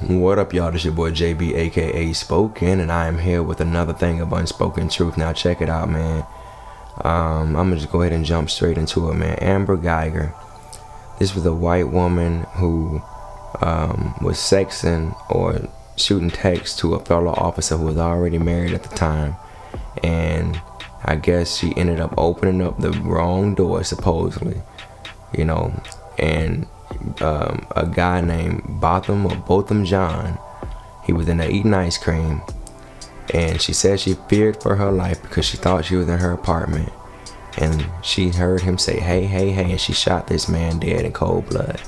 What up, y'all? This your boy JB, aka Spoken, and I am here with another thing of unspoken truth. Now check it out, man. I'm gonna just go ahead and jump straight into it, man. Amber Geiger. This was a white woman who was sexting or shooting texts to a fellow officer who was already married at the time, and I guess she ended up opening up the wrong door, supposedly, and a guy named Botham John, he was in there eating ice cream, and she said she feared for her life because she thought she was in her apartment, and she heard him say, hey, and she shot this man dead in cold blood.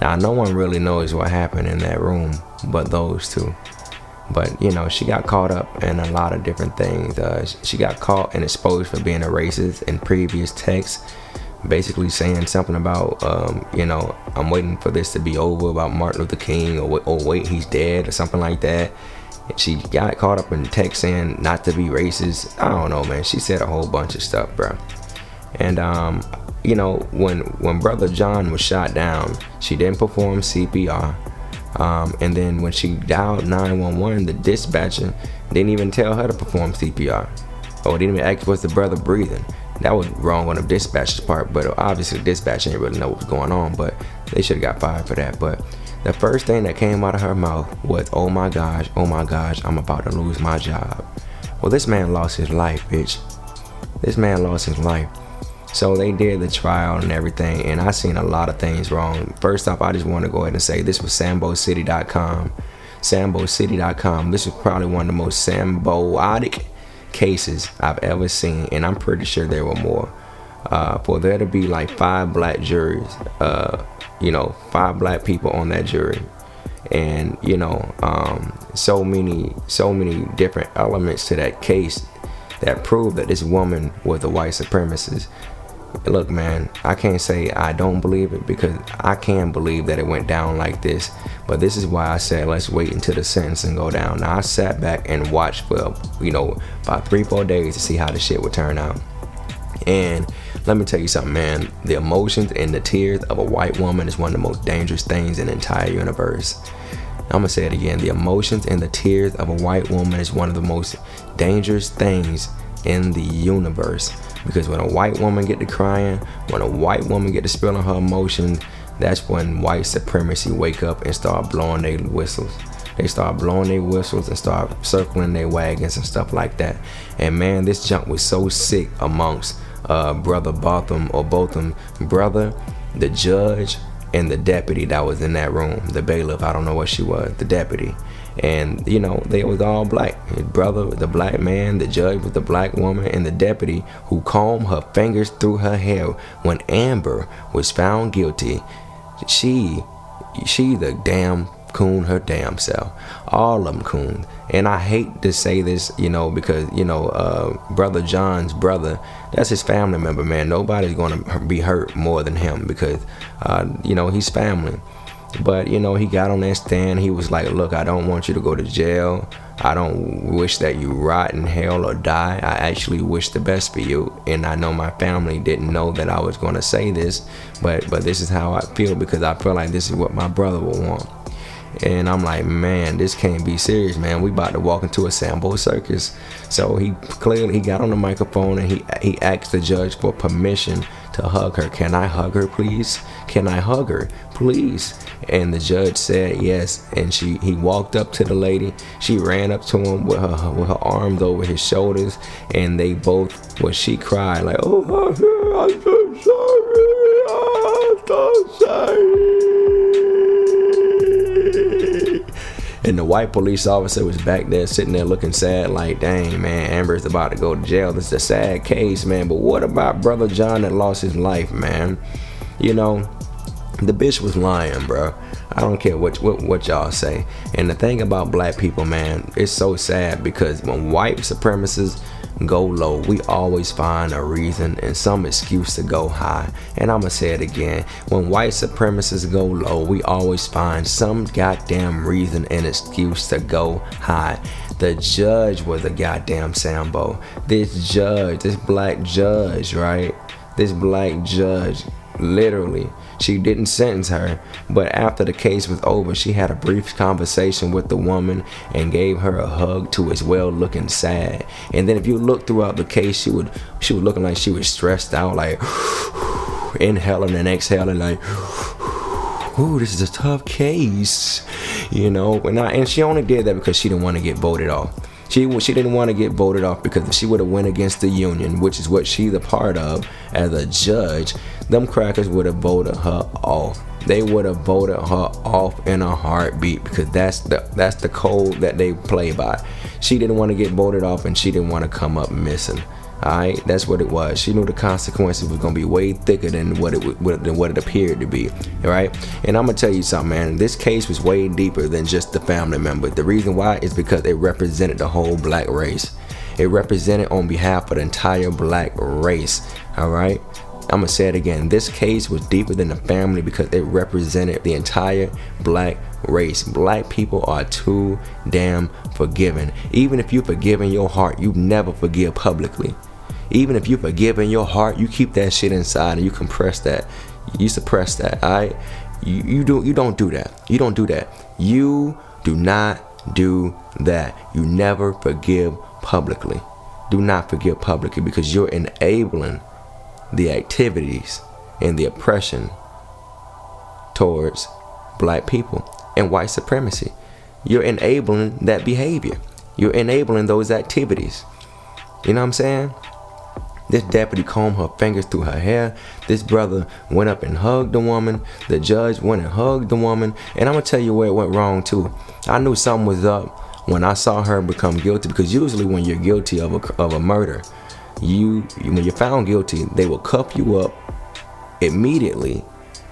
Now, no one really knows what happened in that room but those two. But, she got caught up in a lot of different things. She got caught and exposed for being a racist in previous texts, basically saying something about, I'm waiting for this to be over, about Martin Luther King, or wait, he's dead, or something like that. She got caught up in text saying not to be racist. I don't know, man. She said a whole bunch of stuff, bro. And, when Brother John was shot down, she didn't perform CPR. And then when she dialed 911, the dispatcher didn't even tell her to perform CPR. Or didn't even ask, was the brother breathing? That was wrong on the dispatcher's part, but obviously the dispatcher didn't really know what was going on, but they should have got fired for that. But the first thing that came out of her mouth was, oh my gosh, I'm about to lose my job. Well, this man lost his life, bitch. This man lost his life. So they did the trial and everything, and I seen a lot of things wrong. First off, I just want to go ahead and say this was SamboCity.com. SamboCity.com. This was probably one of the most Samboic cases I've ever seen, and I'm pretty sure there were more. For there to be like 5 black juries, 5 black people on that jury, and so many different elements to that case that prove that this woman was a white supremacist. Look, man, I can't say I don't believe it, because I can believe that it went down like this. But this is why I said let's wait until the sentencing go down. Now, I sat back and watched for about 3-4 days to see how the shit would turn out. And let me tell you something, man. The emotions and the tears of a white woman is one of the most dangerous things in the entire universe. I'm gonna say it again. The emotions and the tears of a white woman is one of the most dangerous things in the universe. Because when a white woman get to crying, when a white woman get to spilling her emotions, that's when white supremacy wake up and start blowing their whistles. They start blowing their whistles and start circling their wagons and stuff like that. And man, this junk was so sick amongst Brother Botham, brother, the judge, and the deputy that was in that room, the bailiff, I don't know what she was, the deputy. And they was all black. His brother was the black man, the judge was the black woman, and the deputy who combed her fingers through her hair when Amber was found guilty. She the damn coon her damn self. All of them coon. And I hate to say this, because Brother John's brother, that's his family member, man. Nobody's gonna be hurt more than him, because he's family. But he got on that stand. He was like, look, I don't want you to go to jail. I don't wish that you rot in hell or die. I actually wish the best for you. And I know my family didn't know that I was going to say this, but this is how I feel, because I feel like this is what my brother would want. And I'm like, man, this can't be serious, man. We about to walk into a Sambo circus. So he got on the microphone and he asked the judge for permission to hug her. Can I hug her, please? Can I hug her, please? And the judge said yes. And he walked up to the lady. She ran up to him with her arms over his shoulders, and they both, she cried like, oh, I'm so sorry. And the white police officer was back there sitting there looking sad, like, dang, man, Amber's about to go to jail. This is a sad case, man. But what about Brother John that lost his life, man? The bitch was lying, bro. I don't care what y'all say. And the thing about black people, man, it's so sad, because when white supremacists go low, we always find a reason and some excuse to go high. And I'm gonna say it again. When white supremacists go low, we always find some goddamn reason and excuse to go high. The judge was a goddamn Sambo. This black judge, right? This black judge Literally. She didn't sentence her, but after the case was over, she had a brief conversation with the woman and gave her a hug too, as well, looking sad. And then if you look throughout the case, she would looking like she was stressed out, like inhaling and exhaling, like, ooh, this is a tough case, you know. And she only did that because she didn't want to get voted off. She didn't want to get voted off, because if she would have went against the union, which is what she's a part of as a judge, them crackers would have voted her off. They would have voted her off in a heartbeat, because that's the code that they play by. She didn't want to get voted off, and she didn't want to come up missing. Alright, that's what it was. She knew the consequences was gonna be way thicker than what it appeared to be. Alright, and I'm gonna tell you something, man. This case was way deeper than just the family member. The reason why is because it represented the whole black race. It represented on behalf of the entire black race. Alright, I'm gonna say it again. This case was deeper than the family because it represented the entire black race. Black people are too damn forgiving. Even if you forgive in your heart, you never forgive publicly. Even if you forgive in your heart, you keep that shit inside and you compress that. You suppress that. Alright? You don't do that. You don't do that. You do not do that. You never forgive publicly. Do not forgive publicly, because you're enabling the activities and the oppression towards black people and white supremacy. You're enabling that behavior. You're enabling those activities. You know what I'm saying? This deputy combed her fingers through her hair. This brother went up and hugged the woman. The judge went and hugged the woman. And I'm going to tell you where it went wrong too. I knew something was up when I saw her become guilty, because usually when you're guilty of a murder, when you're found guilty, they will cuff you up immediately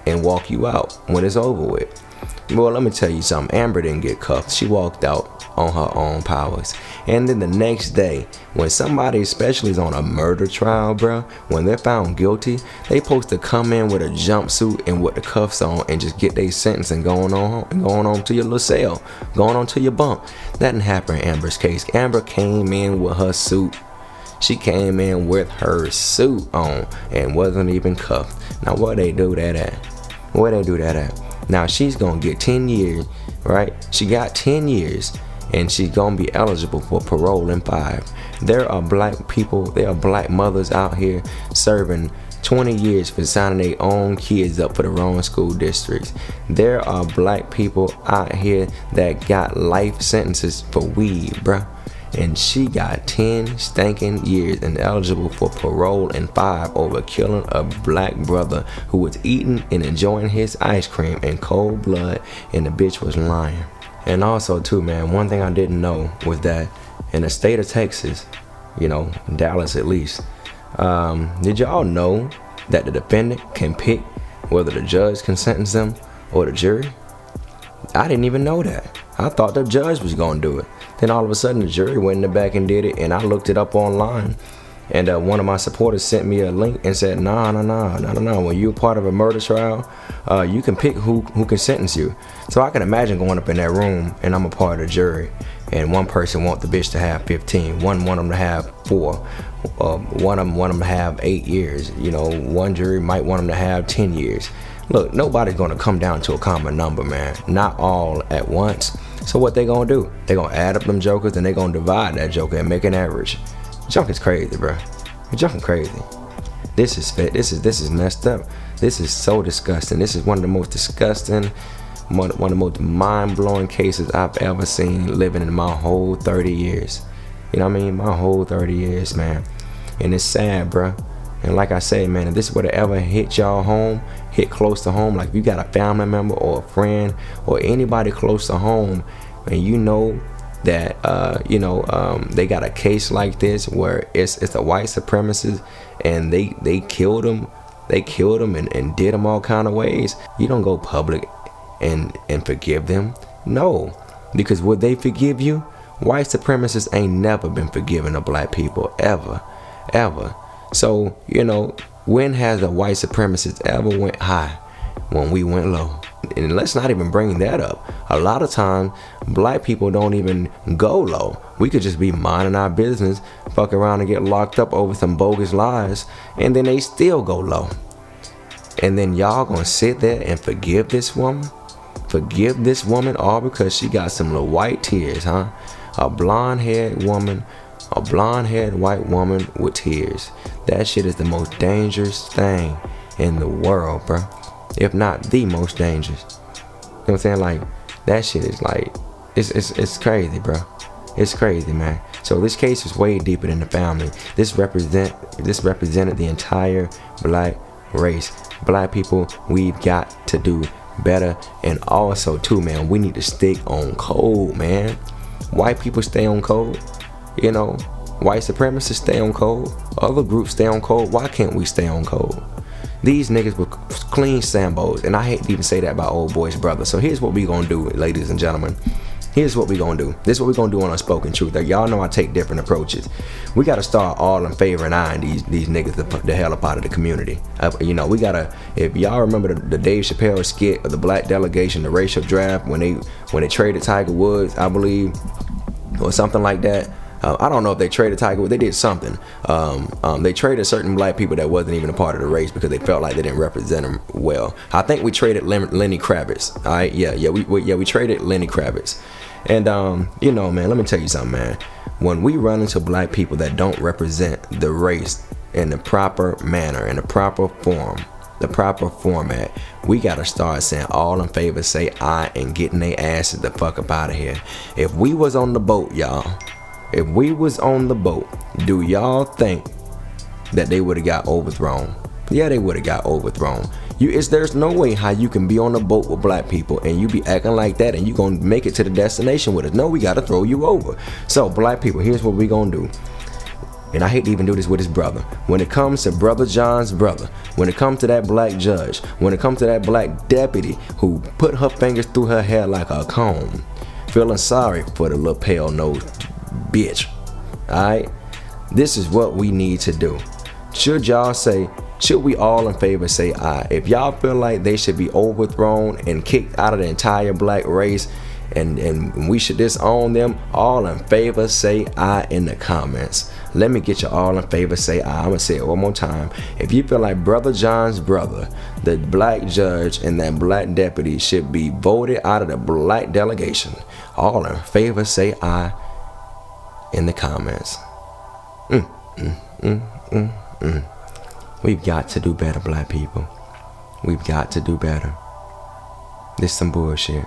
and walk you out when it's over with. Well, let me tell you something. Amber didn't get cuffed. She walked out on her own powers. And then the next day, when somebody especially is on a murder trial, bro, when they're found guilty, they supposed to come in with a jumpsuit and with the cuffs on and just get their sentence and going on to your little cell, going on to your bunk. That didn't happen in Amber's case. Amber came in with her suit. She came in with her suit on and wasn't even cuffed. Now, where they do that at? Where they do that at? Now, she's gonna get 10 years, right? She got 10 years, and she's gonna be eligible for parole in 5. There are black people, there are black mothers out here serving 20 years for signing their own kids up for the wrong school districts. There are black people out here that got life sentences for weed, bruh. And she got 10 stinking years and eligible for parole in 5 over killing a black brother who was eating and enjoying his ice cream in cold blood, and the bitch was lying. And also too, man, one thing I didn't know was that in the state of Texas, you know, Dallas at least, did y'all know that the defendant can pick whether the judge can sentence them or the jury? I didn't even know that. I thought the judge was gonna do it. Then all of a sudden the jury went in the back and did it, and I looked it up online. And one of my supporters sent me a link and said, nah. When you're part of a murder trial, you can pick who can sentence you. So I can imagine going up in that room and I'm a part of the jury, and one person want the bitch to have 15, one want them to have 4, one of them to have 8 years. You know, one jury might want them to have 10 years. Look, nobody's gonna come down to a common number, man. Not all at once. So what they gonna do? They gonna add up them jokers and they gonna divide that joker and make an average. Junk is crazy, bro. Junk is crazy. This is messed up. This is so disgusting. This is one of the most disgusting, one of the most mind-blowing cases I've ever seen living in my whole 30 years. You know what I mean? My whole 30 years, man. And it's sad, bro. And like I say, man, if this would have ever hit y'all home, hit close to home, like if you got a family member or a friend or anybody close to home, and you know that they got a case like this where it's a white supremacist and they killed him and did him all kind of ways, you don't go public and forgive them. No, because would they forgive you? White supremacists ain't never been forgiving of black people, ever. So, you know, when has a white supremacist ever went high? When we went low. And let's not even bring that up. A lot of times, black people don't even go low. We could just be minding our business, fuck around and get locked up over some bogus lies, and then they still go low. And then y'all gonna sit there and forgive this woman? Forgive this woman all because she got some little white tears, huh? A blonde-haired woman, a blonde-haired white woman with tears. That shit is the most dangerous thing in the world, bro. If not the most dangerous. You know what I'm saying? Like, that shit is like, it's crazy, bro. It's crazy, man. So this case is way deeper than the family. This represented the entire black race. Black people, we've got to do better. And also too, man, we need to stick on code, man. White people stay on code. You know, white supremacists stay on code. Other groups stay on code. Why can't we stay on code? These niggas were clean Sambos, and I hate to even say that about old boy's brother. So here's what we gonna do, ladies and gentlemen. Here's what we gonna do. This is what we gonna do on Unspoken Truth. Like, y'all know I take different approaches. We gotta start all in favor and eyeing these niggas the hell up out of the community. You know, we gotta. If y'all remember the Dave Chappelle skit of the black delegation, the racial draft, when they traded Tiger Woods, I believe, or something like that. I don't know if they traded Tiger Woods. They did something. They traded certain black people that wasn't even a part of the race because they felt like they didn't represent them well. I think we traded Lenny Kravitz. All right, we traded Lenny Kravitz. And you know, man, let me tell you something, man. When we run into black people that don't represent the race in the proper manner, in the proper form, the proper format, we gotta start saying all in favor, say aye, and getting their asses the fuck up out of here. If we was on the boat, y'all. If we was on the boat, do y'all think that they would have got overthrown? Yeah, they would have got overthrown. There's no way how you can be on a boat with black people and you be acting like that and you gonna make it to the destination with us. No, we gotta throw you over. So black people, here's what we gonna do. And I hate to even do this with his brother. When it comes to Brother John's brother, when it comes to that black judge, when it comes to that black deputy who put her fingers through her hair like a comb, feeling sorry for the little pale nosed bitch. Alright? This is what we need to do. Should we all in favor say aye? If y'all feel like they should be overthrown and kicked out of the entire black race and we should disown them, all in favor say aye in the comments. Let me get you all in favor say aye. I'm gonna say it one more time. If you feel like Brother John's brother, the black judge and that black deputy should be voted out of the black delegation, all in favor say aye in the comments. We've got to do better, black people. We've got to do better. This some bullshit.